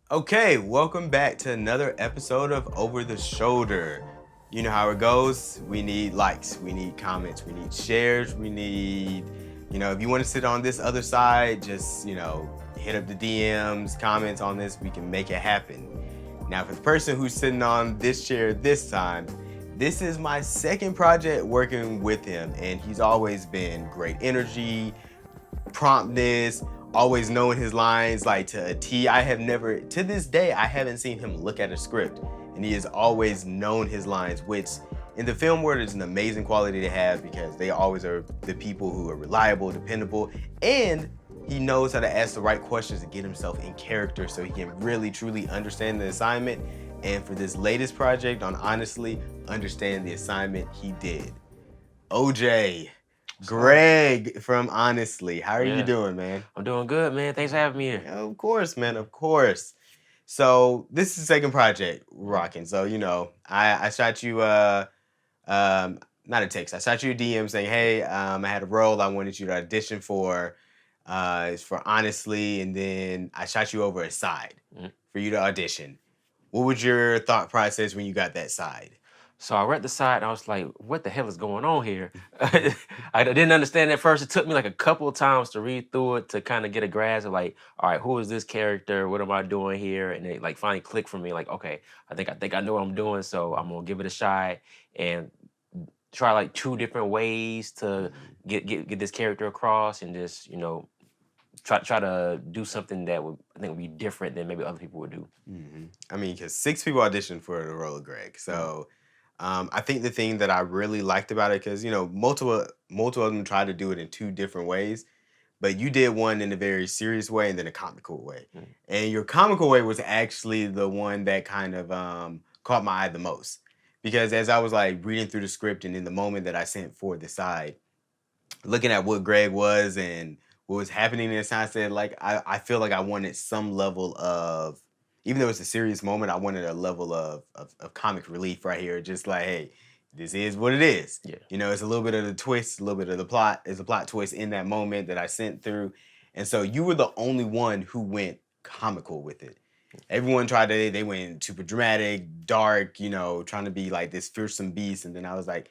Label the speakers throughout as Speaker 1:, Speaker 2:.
Speaker 1: Okay, welcome back to another episode of Over the Shoulder. You know how it goes. We need likes, we need comments, we need shares, we need, if you want to sit on this other side, just, hit up the DMs, comments on this, we can make it happen. Now, for the person who's sitting on this chair this time, this is my second project working with him, and he's always been great energy, promptness, always knowing his lines like to a T. I have never, to this day, I haven't seen him look at a script, and he has always known his lines, which in the film world is an amazing quality to have because they always are the people who are reliable, dependable, and he knows how to ask the right questions to get himself in character so he can really truly understand the assignment. And for this latest project on Honestly, understand the assignment he did. OJ, Greg from Honestly. How are you
Speaker 2: Yeah,
Speaker 1: doing, man?
Speaker 2: I'm doing good, man. Thanks for having me here.
Speaker 1: Of course, man, of course. So this is the second project rocking. So, I shot you not a text. I shot you a DM saying, hey, I had a role I wanted you to audition for. It's for Honestly, and then I shot you over a side for you to audition. What was your thought process when you got that side?
Speaker 2: So I read the side and I was like, what the hell is going on here? I didn't understand at first. It took me like a couple of times to read through it to kind of get a grasp of like, all right, who is this character? What am I doing here? And it like finally clicked for me, like, okay, I think I know what I'm doing, so I'm gonna give it a shot and try like two different ways to get this character across and just, try to do something that would I think would be different than maybe other people would do.
Speaker 1: I mean, because 6 people auditioned for the role of Greg. So I think the thing that I really liked about it, because multiple of them tried to do it in two different ways, but you did one in a very serious way and then a comical way.
Speaker 2: Mhm.
Speaker 1: And your comical way was actually the one that kind of caught my eye the most, because as I was like reading through the script and in the moment that I sent for the side, looking at what Greg was and what was happening in this, I said, like, I feel like I wanted some level of, even though it's a serious moment, I wanted a level of comic relief right here. Just like, hey, this is what it is.
Speaker 2: Yeah.
Speaker 1: It's a little bit of the twist, a little bit of the plot. There's a plot twist in that moment that I sent through. And so you were the only one who went comical with it. Everyone tried to, they went super dramatic, dark, trying to be like this fearsome beast. And then I was like,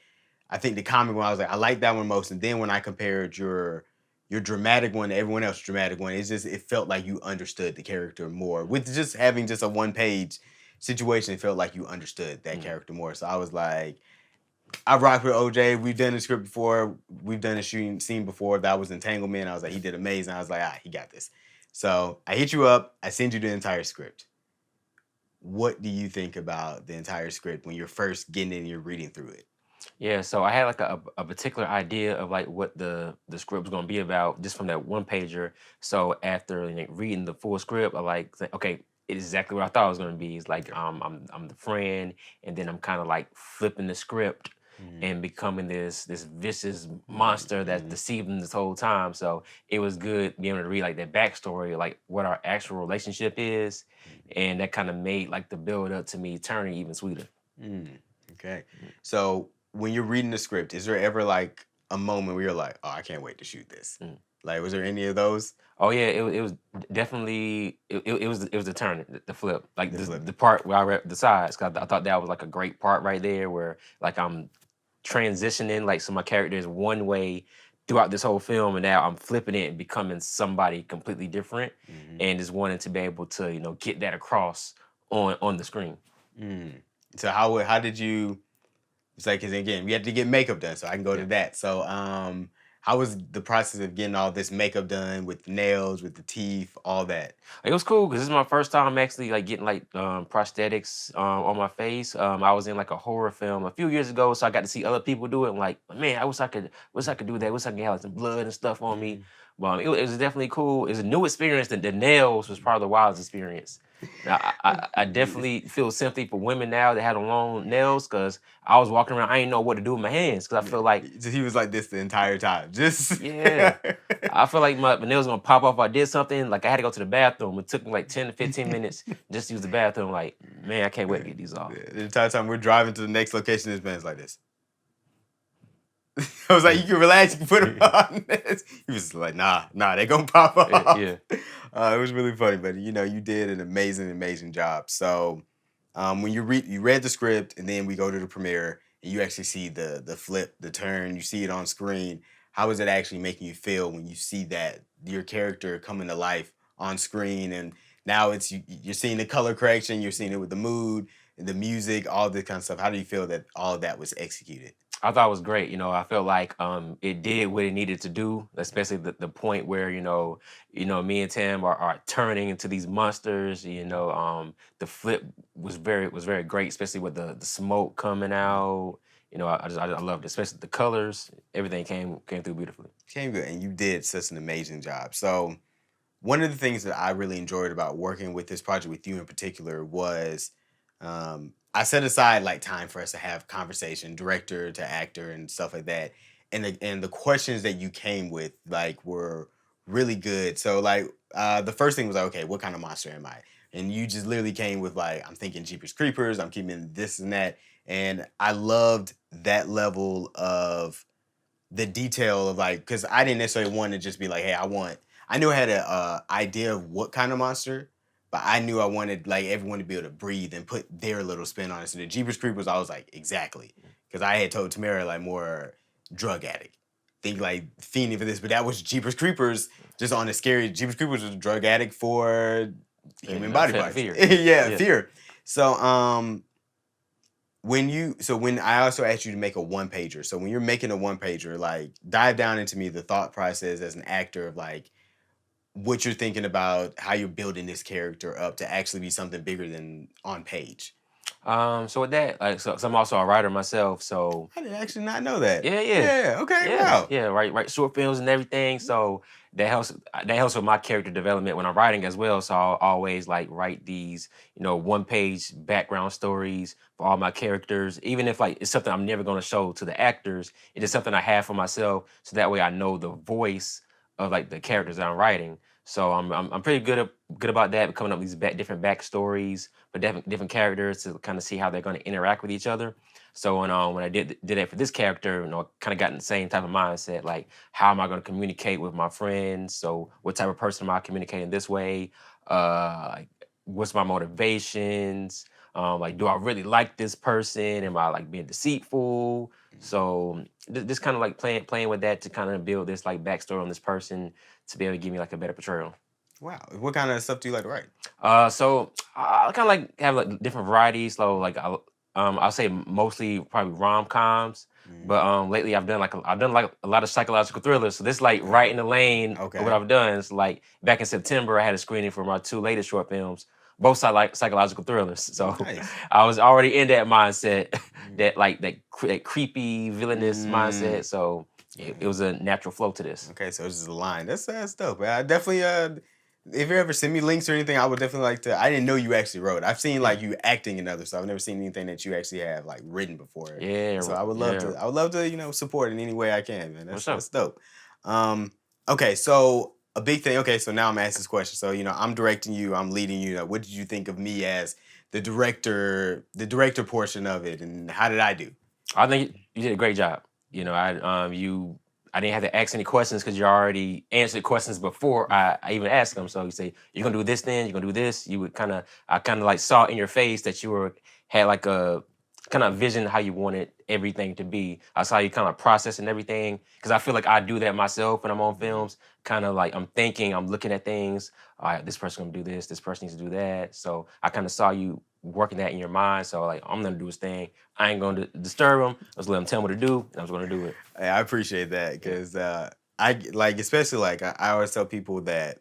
Speaker 1: I think the comic one, I was like, I like that one most. And then when I compared your dramatic one to everyone else's dramatic one, it felt like you understood the character more. With just having just a 1 page situation, it felt like you understood that character more. So I was like, I rock with OJ. We've done the script before. We've done a shooting scene before. That was Entanglement. I was like, he did amazing. I was like, he got this. So I hit you up. I send you the entire script. What do you think about the entire script when you're first getting in and you're reading through it?
Speaker 2: Yeah, so I had like a particular idea of like what the script was gonna be about just from that one pager. So after reading the full script, I like okay, it's exactly what I thought it was gonna be. It's like I'm the friend, and then I'm kind of like flipping the script and becoming this vicious monster that's deceiving this whole time. So it was good being able to read like that backstory, like what our actual relationship is, and that kind of made like the build up to me turning even sweeter.
Speaker 1: Okay. So when you're reading the script, is there ever like a moment where you're like, oh, I can't wait to shoot this? Like, was there any of those?
Speaker 2: Oh yeah, it was definitely it was the turn, the flip, like
Speaker 1: The flip.
Speaker 2: the part where I read the sides. 'Cause I thought that was like a great part right there, where like I'm transitioning, like so my character is one way throughout this whole film, and now I'm flipping it and becoming somebody completely different, and just wanting to be able to get that across on the screen.
Speaker 1: Mm. So how did you? It's like, 'cause again, we had to get makeup done, so I can go to
Speaker 2: Yeah.
Speaker 1: that. So how was the process of getting all this makeup done with the nails, with the teeth, all that?
Speaker 2: It was cool because this is my first time actually like getting like prosthetics on my face. I was in like a horror film a few years ago, so I got to see other people do it. I'm like, man, wish I could do that. Wish I could have like, some blood and stuff on me. But it was definitely cool. It's a new experience. The nails was probably the wildest experience. Now, I definitely feel sympathy for women now that have long nails because I was walking around, I didn't know what to do with my hands because I feel like,
Speaker 1: He was like this the entire time. Just
Speaker 2: yeah, I feel like my nails gonna pop off if I did something. Like I had to go to the bathroom. It took me like 10 to 15 minutes just to use the bathroom. Like, man, I can't wait to get these off.
Speaker 1: the entire time we're driving to the next location, this man's like this. I was like, you can relax, you can put them on this. He was like, nah, they gonna pop off.
Speaker 2: Yeah.
Speaker 1: It was really funny, but you did an amazing job. So when you read the script and then we go to the premiere and you actually see the flip, the turn, you see it on screen. How is it actually making you feel when you see that your character coming to life on screen and now you're seeing the color correction, you're seeing it with the mood, the music, all this kind of stuff. How do you feel that all of that was executed?
Speaker 2: I thought it was great. I felt like it did what it needed to do, especially the point where me and Tim are turning into these monsters. The flip was very great, especially with the smoke coming out. I loved it, especially the colors. Everything came through beautifully.
Speaker 1: Came good, and you did such an amazing job. So one of the things that I really enjoyed about working with this project with you in particular was I set aside like time for us to have conversation, director to actor and stuff like that. And the questions that you came with like were really good. So like the first thing was like, okay, what kind of monster am I? And you just literally came with like, I'm thinking Jeepers Creepers, I'm keeping this and that. And I loved that level of the detail of like, because I didn't necessarily want to just be like, hey, I knew I had a idea of what kind of monster, but I knew I wanted like everyone to be able to breathe and put their little spin on it. So the Jeepers Creepers, I was like, exactly, because I had told Tamara like more drug addict, think like fiending for this, but that was Jeepers Creepers just on the scary. Jeepers Creepers was a drug addict for human body parts.
Speaker 2: Fear.
Speaker 1: Yeah, fear. So when I also asked you to make a one pager, so when you're making a one pager, like dive down into me the thought process as an actor of like what you're thinking about, how you're building this character up to actually be something bigger than on page.
Speaker 2: So with that, like, so I'm also a writer myself. So
Speaker 1: I did actually not know that.
Speaker 2: yeah.
Speaker 1: Yeah. Okay.
Speaker 2: Yeah,
Speaker 1: Wow.
Speaker 2: yeah, write short films and everything. So that helps with my character development when I'm writing as well. So I'll always like write these, one page background stories for all my characters, even if like it's something I'm never gonna show to the actors. It is something I have for myself, so that way I know the voice of like the characters that I'm writing. So I'm pretty good about that, coming up with these different backstories for different characters to kind of see how they're going to interact with each other. So when I did that for this character, kind of got in the same type of mindset, like how am I going to communicate with my friends? So what type of person am I communicating this way? Like what's my motivations? Like do I really like this person? Am I like being deceitful? So just kind of like playing with that to kind of build this like backstory on this person to be able to give me like a better portrayal.
Speaker 1: Wow. What kind of stuff do you like to write?
Speaker 2: So I kind of like have like different varieties. So like I'll say mostly probably rom-coms, but lately I've done like a lot of psychological thrillers. So this like right in the lane
Speaker 1: Okay.
Speaker 2: of what I've done. It's like back in September I had a screening for my two latest short films, both like psychological thrillers. So
Speaker 1: Nice.
Speaker 2: I was already in that mindset, that like that creepy villainous mindset. So it was a natural flow to this.
Speaker 1: Okay, so it's just a line. That's dope. I definitely if you ever send me links or anything, I would definitely like to. I didn't know you actually wrote. I've seen like you acting and other stuff. I've never seen anything that you actually have like written before.
Speaker 2: Yeah.
Speaker 1: So I would love
Speaker 2: yeah.
Speaker 1: to. I would love to support in any way I can, man.
Speaker 2: What's up?
Speaker 1: That's dope. Okay, so a big thing. Okay, so now I'm asking this question. So I'm directing you. I'm leading you. What did you think of me as the director portion of it, and how did I do?
Speaker 2: I think you did a great job. I didn't have to ask any questions because you already answered questions before I even asked them. So you say you're gonna do this, then you're gonna do this. I kind of like saw in your face that had like a kind of vision how you wanted everything to be. I saw you kind of processing everything because I feel like I do that myself when I'm on films. Kind of like I'm thinking, I'm looking at things. All right, this person gonna do this person needs to do that. So I kind of saw you working that in your mind. So like I'm gonna do his thing. I ain't gonna disturb him. I was let him tell me what to do, and I was gonna do it.
Speaker 1: Hey, I appreciate that because I like, especially like I always tell people that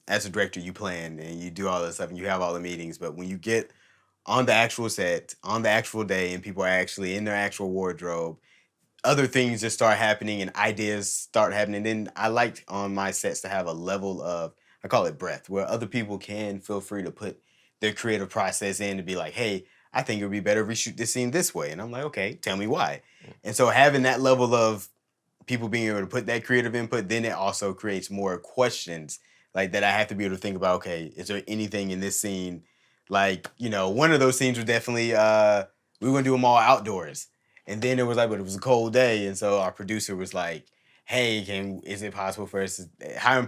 Speaker 1: as a director you plan and you do all this stuff and you have all the meetings, but when you get on the actual set on the actual day and people are actually in their actual wardrobe, other things just start happening and ideas start happening. Then I like on my sets to have a level of, I call it breath, where other people can feel free to put their creative process in to be like, hey, I think it would be better if we shoot this scene this way. And I'm like, okay, tell me why. And so having that level of people being able to put that creative input, then it also creates more questions like that I have to be able to think about, okay, is there anything in this scene? Like, one of those scenes was definitely we were gonna do them all outdoors. And then it was like, but it was a cold day, and so our producer was like, "Hey, is it possible for us to, how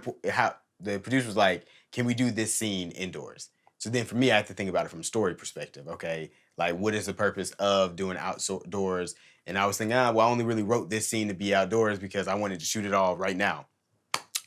Speaker 1: the producer was like, can we do this scene indoors?" So then for me, I have to think about it from a story perspective. Okay, like what is the purpose of doing outdoors? And I was thinking, well, I only really wrote this scene to be outdoors because I wanted to shoot it all right now.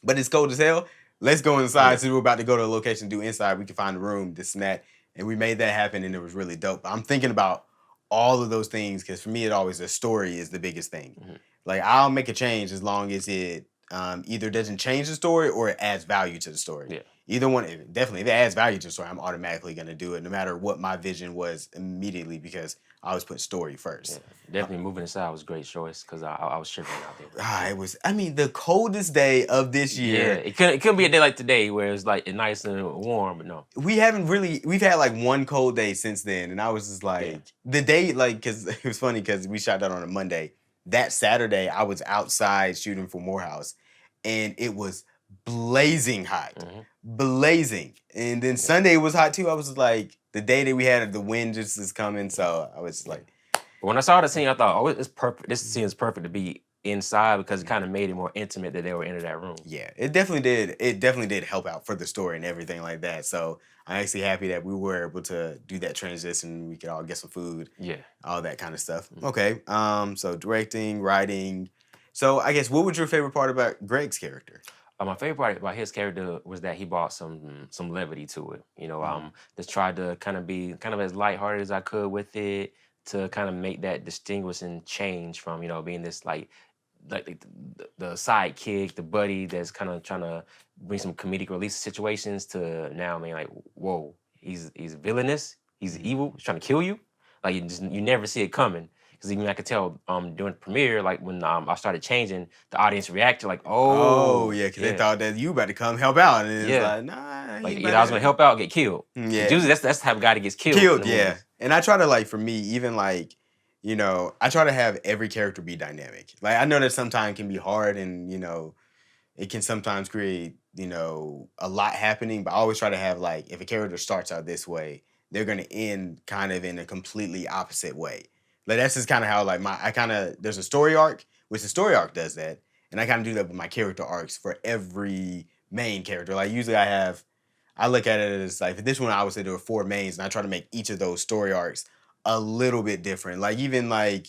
Speaker 1: But it's cold as hell. Let's go inside.
Speaker 2: Yeah.
Speaker 1: So we're about to go to a location, do inside. We can find a room, this and that. And we made that happen, and it was really dope. I'm thinking about all of those things because for me, it always the story is the biggest thing.
Speaker 2: Mhm.
Speaker 1: Like I'll make a change as long as it either doesn't change the story or it adds value to the story.
Speaker 2: Yeah.
Speaker 1: Either one, definitely, if it adds value to the story, I'm automatically going to do it, no matter what my vision was immediately, because I always put story first.
Speaker 2: Yeah. Definitely moving inside was a great choice because I was shivering out there.
Speaker 1: It was, I mean, the coldest day of this
Speaker 2: Yeah,
Speaker 1: year.
Speaker 2: it couldn't be a day like today where it's like nice and warm, but no.
Speaker 1: We've had like one cold day since then, and I was just like, the day, like, because it was funny because we shot that on a Monday. That Saturday, I was outside shooting for Morehouse, and it was blazing hot,
Speaker 2: Mhm.
Speaker 1: blazing. And then Sunday was hot too. I was just like, the day that we had the wind just is coming, so I was just like,
Speaker 2: But when I saw the scene, I thought, oh, it's perfect. This scene is perfect to be inside because it kind of made it more intimate that they were in that room.
Speaker 1: yeah, it definitely did. It definitely did help out for the story and everything like that. So I'm actually happy that we were able to do that transition. We could all get some food,
Speaker 2: Yeah.
Speaker 1: all that kind of stuff.
Speaker 2: Mhm.
Speaker 1: Okay. So directing, writing. So I guess what was your favorite part about Greg's character?
Speaker 2: My favorite part about his character was that he brought some levity to it. You know,
Speaker 1: Mhm.
Speaker 2: just tried to kind of be kind of as lighthearted as I could with it to kind of make that distinguishing change from being this like the sidekick, the buddy that's kind of trying to bring some comedic relief situations to now, man, like whoa, he's villainous, he's
Speaker 1: Mhm.
Speaker 2: evil, he's trying to kill you. Like you never see it coming. Because even I could tell during the premiere, like when I started changing, the audience reacted like,
Speaker 1: Oh
Speaker 2: oh
Speaker 1: yeah, because they
Speaker 2: yeah,
Speaker 1: thought that you about to come help out, and it's
Speaker 2: yeah.
Speaker 1: like, nah, he
Speaker 2: Like either I was gonna help out or get killed. 'Cause
Speaker 1: Yeah,
Speaker 2: usually that's the type of guy that gets killed. in
Speaker 1: killed.
Speaker 2: the
Speaker 1: Yeah,
Speaker 2: movies.
Speaker 1: and I try to, like, for me, even like, I try to have every character be dynamic. Like I know that sometimes can be hard, and it can sometimes create, a lot happening, but I always try to have, like, if a character starts out this way, they're gonna end kind of in a completely opposite way. Like that's just kind of how, like, there's a story arc, which the story arc does that, and I kind of do that with my character arcs for every main character. Like usually I look at it as like, for this one, I would say there were four mains, and I try to make each of those story arcs a little bit different. Like even like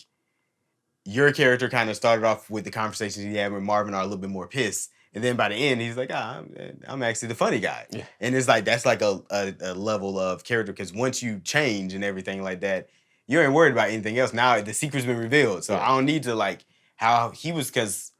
Speaker 1: your character kind of started off with the conversations he had with Marvin are a little bit more pissed. And then by the end, he's like, I'm actually the funny guy.
Speaker 2: Yeah.
Speaker 1: And it's like, that's like a level of character, because once you change and everything like that, you ain't worried about anything else. Now the secret's been revealed. So
Speaker 2: Yeah.
Speaker 1: I don't need to, like, how he was, because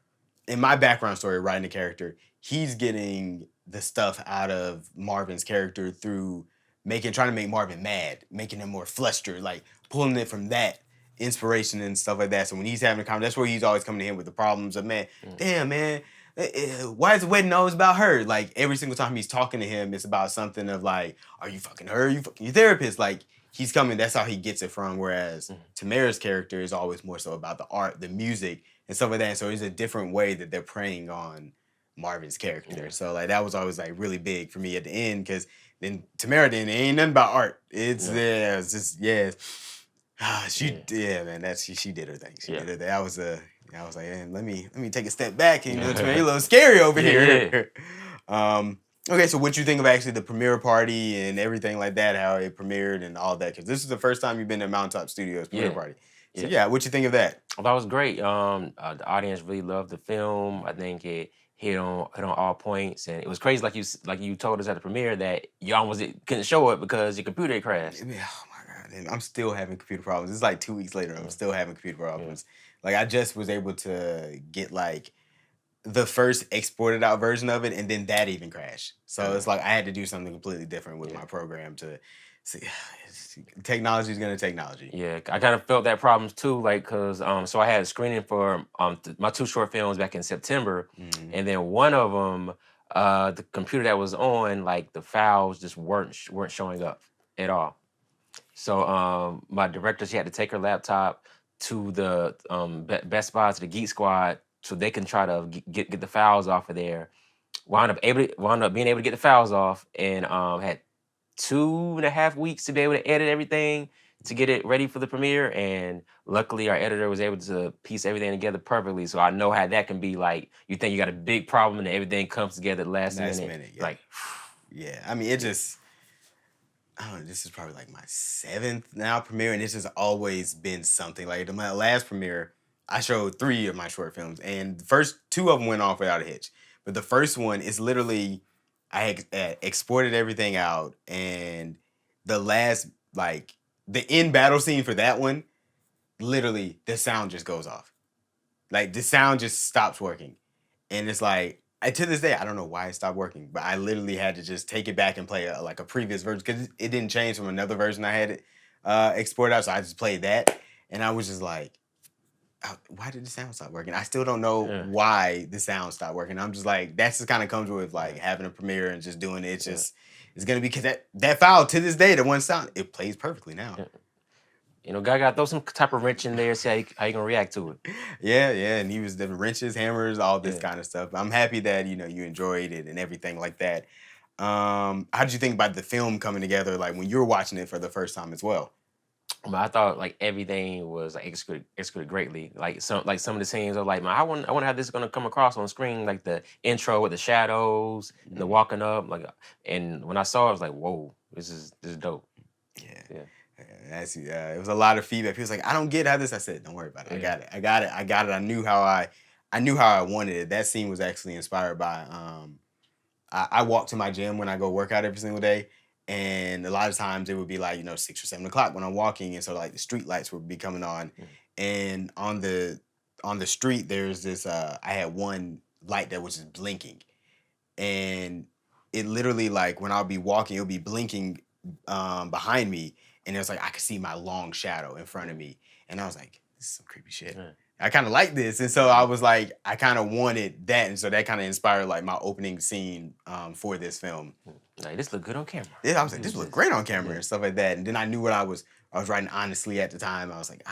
Speaker 1: in my background story, writing the character, he's getting the stuff out of Marvin's character through trying to make Marvin mad, making him more flustered, like pulling it from that inspiration and stuff like that. So when he's having a conversation, that's where he's always coming to him with the problems of, man, damn, man, why is the wedding always about her? Like every single time he's talking to him, it's about something of like, are you fucking her? Are you fucking your therapist? Like he's coming, that's how he gets it from. Whereas Tamara's character is always more so about the art, the music, and stuff like that. And so it's a different way that they're preying on Marvin's character.
Speaker 2: Yeah.
Speaker 1: So like that was always like really big for me at the end, because then Tamara, then it ain't nothing about art. It's it's just man, she did her thing. She did her thing. I was like, man, let me take a step back, and Tamara, you a little scary over here. Okay, so what you think of actually the premiere party and everything like that, how it premiered and all that? Because this is the first time you've been to Mountaintop Studios premiere party. So what you think of that?
Speaker 2: That was great. The audience really loved the film. I think it hit on all points, and it was crazy. Like you told us at the premiere that you almost couldn't show it because your computer crashed.
Speaker 1: Oh my god! And I'm still having computer problems. It's like 2 weeks later. I'm still having computer problems. Like I just was able to get like the first exported out version of it, and then that even crashed. So it's like I had to do something completely different with my program to see. Technology is gonna technology.
Speaker 2: Yeah, I kind of felt that problems too, like because so I had a screening for my 2 short films back in September, and then one of them, the computer that was on, like the files just weren't showing up at all. So my director, she had to take her laptop to the Best Buy, to the Geek Squad, so they can try to get the files off of there. Wound up being able to get the files off, and had 2.5 weeks to be able to edit everything. to get it ready for the premiere, and luckily our editor was able to piece everything together perfectly. So I know how that can be. Like, you think you got a big problem and everything comes together at the last
Speaker 1: Last
Speaker 2: minute.
Speaker 1: minute, yeah.
Speaker 2: Like,
Speaker 1: Yeah, I mean, it just, I don't know, this is probably like my seventh now premiere, and this has always been something. Like, my last premiere, I showed 3 of my short films, and the first 2 of them went off without a hitch. But the first one is literally, exported everything out, and the last, like, the end battle scene for that one, literally, the sound just goes off. Like, the sound just stops working. And it's like, to this day, I don't know why it stopped working, but I literally had to just take it back and play like a previous version because it didn't change from another version I had it exported out. So I just played that, and I was just like, why did the sound stop working? I still don't know
Speaker 2: yeah.
Speaker 1: why the sound stopped working. I'm just like, that's just kind of comes with like having a premiere and just doing it. It's just, it's gonna be because that file to this day, the one sound, it plays perfectly now.
Speaker 2: Yeah. You know, guy got to throw some type of wrench in there, see how you gonna react to it.
Speaker 1: Yeah, and he was the wrenches, hammers, all this
Speaker 2: Yeah.
Speaker 1: kind of stuff. I'm happy that you enjoyed it and everything like that. How did you think about the film coming together? Like when you were watching it for the first time as well?
Speaker 2: But I thought like everything was like executed greatly. Like some of the scenes are like, man, I wonder how this is gonna come across on screen. Like the intro with the shadows and the walking up, like, and when I saw it, I was like, whoa, this is dope.
Speaker 1: Yeah.
Speaker 2: Yeah.
Speaker 1: That's it was a lot of feedback. People was like, I don't get how this. I said, don't worry about it.
Speaker 2: Yeah.
Speaker 1: I got it. I knew how I wanted it. That scene was actually inspired by I walk to my gym when I go work out every single day. And a lot of times it would be like, 6 or 7 o'clock when I'm walking. And so like the street lights would be coming on. And on the street, there's this I had one light that was just blinking. And it literally, like, when I'll be walking, it'll be blinking behind me, and it's like I could see my long shadow in front of me, and I was like, "This is some creepy shit."
Speaker 2: Yeah.
Speaker 1: I kind of like this, and so I was like, I kind of wanted that, and so that kind of inspired like my opening scene for this film.
Speaker 2: Like, this look good on camera.
Speaker 1: Yeah, I was like, this looked great on camera
Speaker 2: Yeah.
Speaker 1: and stuff like that, and then I knew what I was writing honestly at the time. I was like,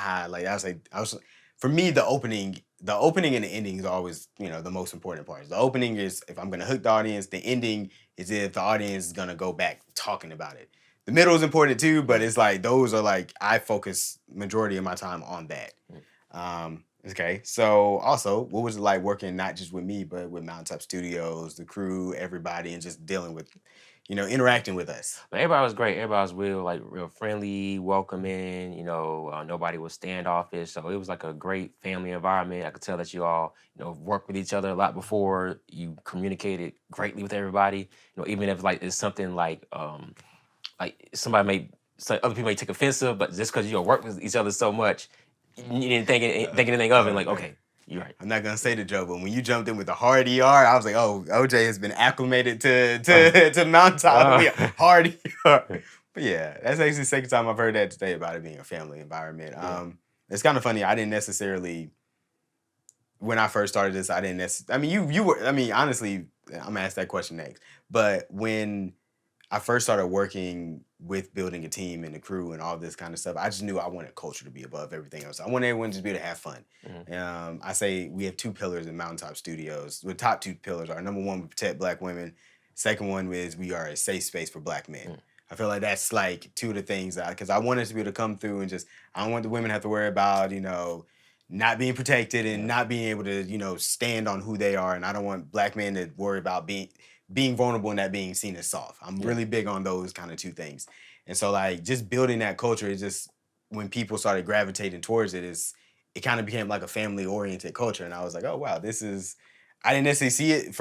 Speaker 1: for me, the opening and the ending is always, the most important parts. The opening is if I'm gonna hook the audience. The ending is if the audience is gonna go back talking about it. The middle is important too, but it's like those are like I focus majority of my time on that. Okay, so also, what was it like working not just with me, but with Mountaintop Studios, the crew, everybody, and just dealing with, interacting with us?
Speaker 2: But everybody was great. Everybody was real friendly, welcoming. Nobody was standoffish. So it was like a great family environment. I could tell that you all, worked with each other a lot before. You communicated greatly with everybody. Even if like it's something like other people may take offensive, but just because you don't work with each other so much, you didn't think anything of it. Like, okay, you're right.
Speaker 1: I'm not gonna say the joke, but when you jumped in with the hard ER, I was like, oh, OJ has been acclimated to Mountaintop. Hard ER. But yeah, that's actually the second time I've heard that today about it being a family environment. It's kind of funny. I didn't necessarily, when I first started this, I didn't necessarily, you were, honestly, I'm gonna ask that question next. But when I first started working with building a team and the crew and all this kind of stuff, I just knew I wanted culture to be above everything else. I want everyone to just be able to have fun. I say we have 2 pillars in Mountaintop Studios. The top 2 pillars are, number 1, we protect Black women. Second one is we are a safe space for Black men. I feel like that's like 2 of the things because I want us to be able to come through and just, I don't want the women to have to worry about, not being protected and not being able to, stand on who they are. And I don't want Black men to worry about being vulnerable and that being seen as soft. I'm really big on those kind of 2 things. And so like just building that culture is just, when people started gravitating towards it, it kind of became like a family oriented culture. And I was like, oh wow, I didn't necessarily see it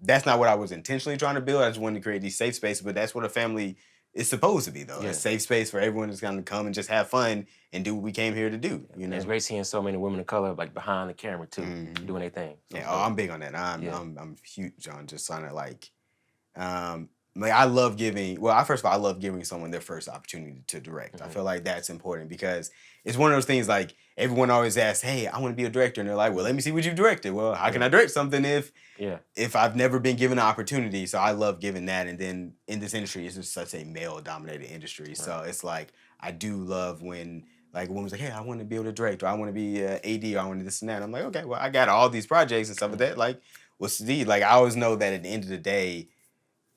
Speaker 1: that's not what I was intentionally trying to build. I just wanted to create these safe spaces, but that's what a family is supposed to be though.
Speaker 2: Yeah.
Speaker 1: A safe space for everyone that's gonna come and just have fun and do what we came here to do.
Speaker 2: It's great seeing so many women of color like behind the camera too, doing their thing. So
Speaker 1: I'm big on that. I'm huge on just trying to like I love giving. Well, first of all, I love giving someone their first opportunity to direct. I feel like that's important because it's one of those things. Like everyone always asks, "Hey, I want to be a director," and they're like, "Well, let me see what you've directed." Well, how can I direct something if I've never been given an opportunity? So I love giving that. And then in this industry, it's just such a male-dominated industry. So it's like I do love when like a woman's like, "Hey, I want to be able to direct, or I want to be AD, or I want to this and that." And I'm like, "Okay, well, I got all these projects and stuff like that. Like, what's the deal?" Like I always know that at the end of the day,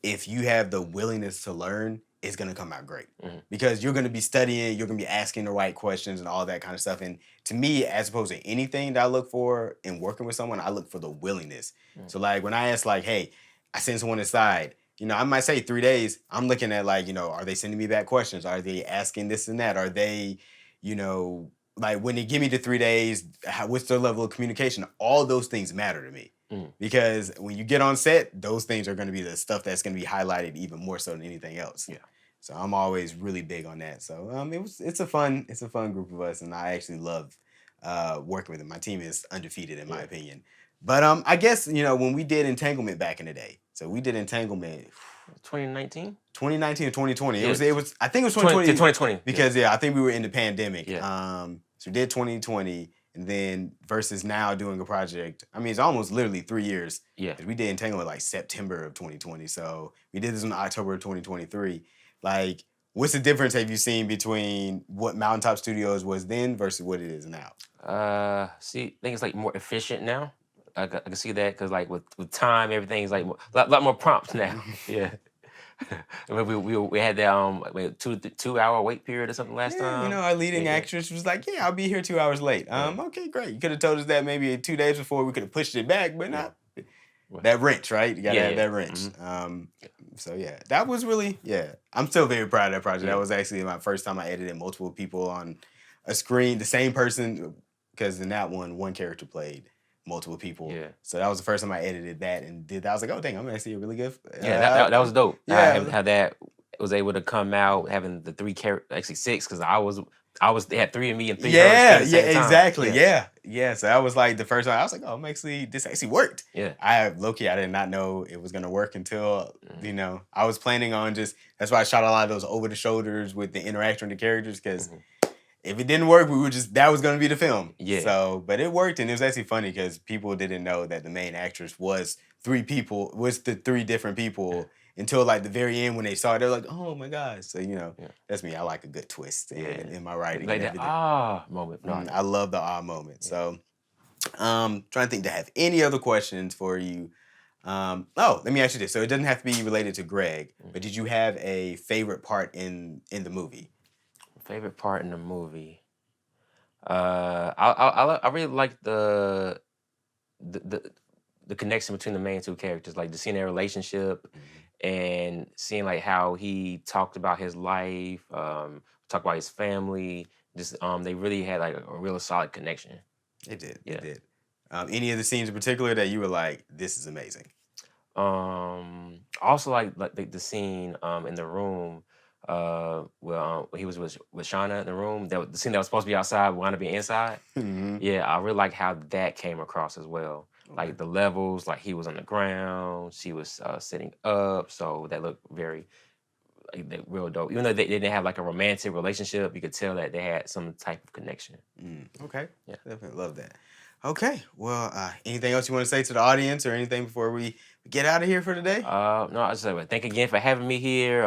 Speaker 1: if you have the willingness to learn, it's gonna come out great
Speaker 2: Mhm.
Speaker 1: because you're gonna be studying, you're gonna be asking the right questions and all that kind of stuff. And to me, as opposed to anything that I look for in working with someone, I look for the willingness.
Speaker 2: Mm.
Speaker 1: So like when I ask like, hey, I send someone aside, I might say 3 days. I'm looking at like, are they sending me back questions? Are they asking this and that? Are they, you know, like when they give me the 3 days, what's their level of communication? All those things matter to me.
Speaker 2: Mm.
Speaker 1: Because when you get on set, those things are going to be the stuff that's going to be highlighted even more so than anything else.
Speaker 2: Yeah.
Speaker 1: So I'm always really big on that. So it's a fun group of us, and I actually love working with them. My team is undefeated in my opinion. But I guess when we did Entanglement back in the day, so we did Entanglement
Speaker 2: 2019.
Speaker 1: 2019 or 2020.
Speaker 2: Yeah.
Speaker 1: It was I think it was
Speaker 2: 2020.
Speaker 1: 2020 because I think we were in the pandemic.
Speaker 2: Yeah.
Speaker 1: So we did 2020. And then versus now doing a project, I mean, it's almost literally 3 years.
Speaker 2: Yeah.
Speaker 1: We did Entanglement like September of 2020. So we did this in October of 2023. Like, what's the difference have you seen between what Mountaintop Studios was then versus what it is now?
Speaker 2: I think it's like more efficient now. I can see that because like with time, everything's like a lot more prompts now. Yeah. we had that like 2 hour wait period or something last time.
Speaker 1: Our leading
Speaker 2: Yeah.
Speaker 1: actress was like, "Yeah, I'll be here 2 hours late." Okay, great. You could have told us that maybe 2 days before. We could have pushed it back, but not. That wrench, right? You gotta have that wrench. So yeah, that was really I'm still very proud of that project.
Speaker 2: Yeah.
Speaker 1: That was actually my first time I edited multiple people on a screen, the same person, because in that one character played multiple people.
Speaker 2: Yeah.
Speaker 1: So that was the first time I edited that and did that. I was like, oh dang, I'm actually really good.
Speaker 2: Yeah, that was dope.
Speaker 1: Yeah.
Speaker 2: How that was able to come out having the 3 characters, actually 6, because they had 3 of me and 3 her at the same time.
Speaker 1: Exactly. Yeah. So that was like the first time I was like, oh, this actually worked.
Speaker 2: Yeah.
Speaker 1: I did not know it was gonna work until I was planning on that's why I shot a lot of those over the shoulders with the interaction with the characters because if it didn't work, that was gonna be the film.
Speaker 2: Yeah.
Speaker 1: So, but it worked, and it was actually funny because people didn't know that the main actress was the 3 different people until like the very end when they saw it. They're like, oh my God. So that's me. I like a good twist in my writing.
Speaker 2: Like
Speaker 1: and
Speaker 2: that moment. No,
Speaker 1: I love the moment. So, trying to think to have any other questions for you. Let me ask you this. So it doesn't have to be related to Greg, but did you have a favorite part in the movie?
Speaker 2: Favorite part in the movie. I really like the connection between the main 2 characters, like seeing their relationship and seeing like how he talked about his life, talked about his family. Just they really had like a real solid connection.
Speaker 1: They did.
Speaker 2: Yeah.
Speaker 1: They did. Any of the scenes in particular that you were like, this is amazing?
Speaker 2: Also like the scene in the room. He was with Shauna in the room. The scene that was supposed to be outside wound up being inside. Yeah, I really like how that came across as well. Like the levels, like he was on the ground, she was sitting up, so that looked very real dope. Even though they didn't have like a romantic relationship, you could tell that they had some type of connection.
Speaker 1: Okay,
Speaker 2: yeah,
Speaker 1: definitely love that. Okay, well, anything else you want to say to the audience or anything before we get out of here for today?
Speaker 2: No, I just say thank again for having me here.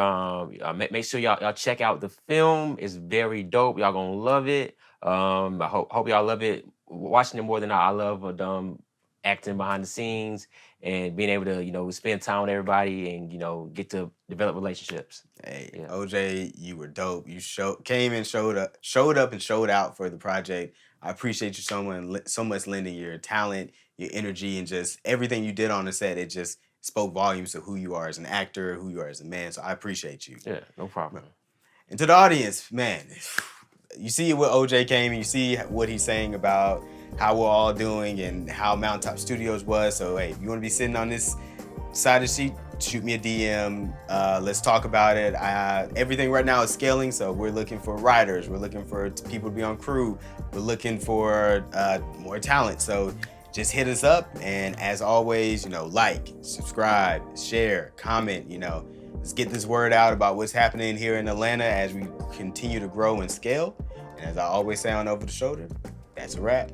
Speaker 2: Make sure y'all check out the film. It's very dope. Y'all gonna love it. I hope y'all love it. Watching it more than I love acting behind the scenes and being able to spend time with everybody and get to develop relationships.
Speaker 1: Hey, OJ, you were dope. You came and showed up and showed out for the project. I appreciate you so much lending your talent, your energy, and just everything you did on the set. It just spoke volumes to who you are as an actor, who you are as a man. So I appreciate you.
Speaker 2: Yeah, no problem.
Speaker 1: And to the audience, man, you see what OJ came and you see what he's saying about how we're all doing and how Mountaintop Studios was. So hey, if you want to be sitting on this side of the sheet, shoot me a DM. Let's talk about it. Everything right now is scaling, so we're looking for writers. We're looking for people to be on crew. We're looking for more talent. So just hit us up. And as always, like, subscribe, share, comment. Let's get this word out about what's happening here in Atlanta as we continue to grow and scale. And as I always say on Over the Shoulder, that's a wrap.